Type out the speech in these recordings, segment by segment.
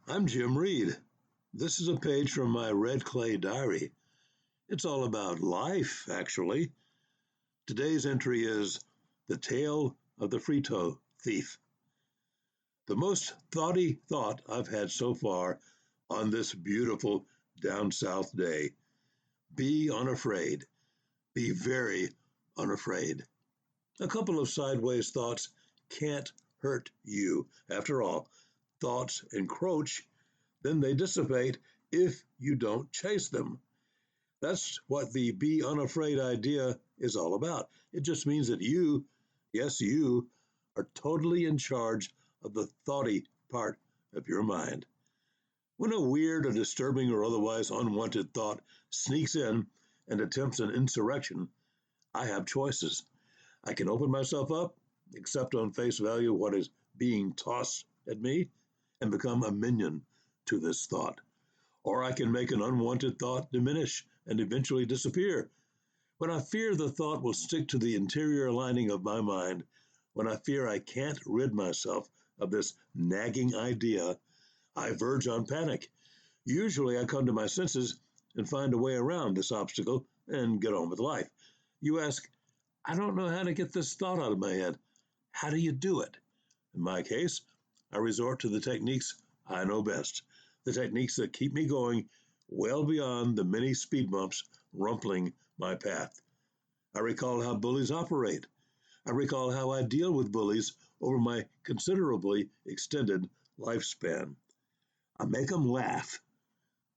I'm Jim Reed. This is a page from my red clay diary. It's all about life, actually. Today's entry is The Tale of the FRITO Thief. The most thoughty thought I've had so far on this beautiful down south day. Be unafraid. Be very unafraid. A couple of sideways thoughts can't hurt you. After all, thoughts encroach, then they dissipate if you don't chase them. That's what the be unafraid idea is all about. It just means that you, yes, you, are totally in charge of the thoughty part of your mind. When a weird or disturbing or otherwise unwanted thought sneaks in and attempts an insurrection, I have choices. I can open myself up, accept on face value what is being tossed at me, and become a minion to this thought. Or I can make an unwanted thought diminish and eventually disappear. When I fear the thought will stick to the interior lining of my mind, when I fear I can't rid myself of this nagging idea, I verge on panic. Usually I come to my senses and find a way around this obstacle and get on with life. You ask, I don't know how to get this thought out of my head. How do you do it? In my case, I resort to the techniques I know best, the techniques that keep me going well beyond the many speed bumps rumpling my path. I recall how bullies operate. I recall how I deal with bullies over my considerably extended lifespan. I make them laugh.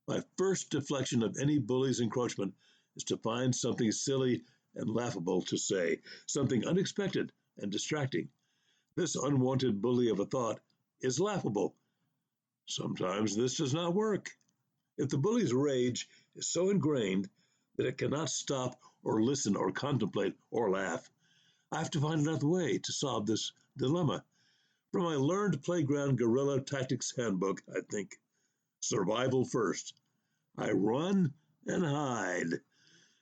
My first deflection of any bully's encroachment is to find something silly and laughable to say, something unexpected and distracting. This unwanted bully of a thought is laughable. Sometimes this does not work. If the bully's rage is so ingrained that it cannot stop or listen or contemplate or laugh, I have to find another way to solve this dilemma. From my learned playground guerrilla tactics handbook, I think, survival first. I run and hide.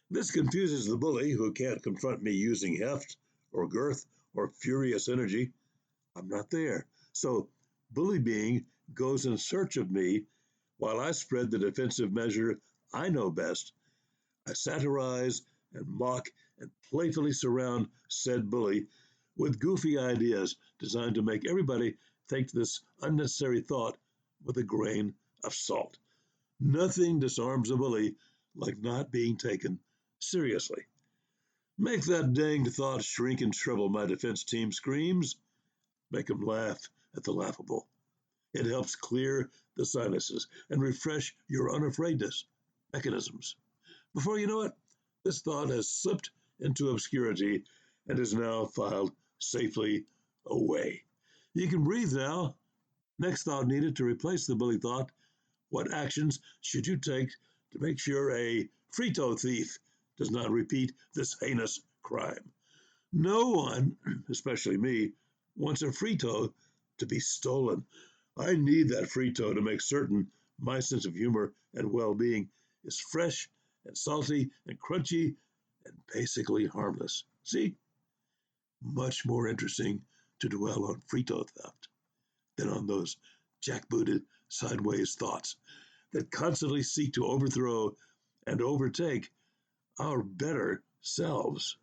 This confuses the bully who can't confront me using heft or girth or furious energy. I'm not there. So bully being goes in search of me while I spread the defensive measure I know best. I satirize and mock and playfully surround said bully with goofy ideas designed to make everybody think this unnecessary thought with a grain of salt. Nothing disarms a bully like not being taken seriously. Make that danged thought shrink and shrivel, my defense team screams. Make 'em laugh at the laughable. It helps clear the sinuses and refresh your unafraidness mechanisms. Before you know it, this thought has slipped into obscurity and is now filed safely away. You can breathe now. Next thought needed to replace the bully thought. What actions should you take to make sure a FRITO thief does not repeat this heinous crime? No one, especially me, wants a FRITO to be stolen. I need that FRITO to make certain my sense of humor and well-being is fresh and salty and crunchy and basically harmless. See? Much more interesting to dwell on FRITO theft than on those jackbooted sideways thoughts that constantly seek to overthrow and overtake our better selves.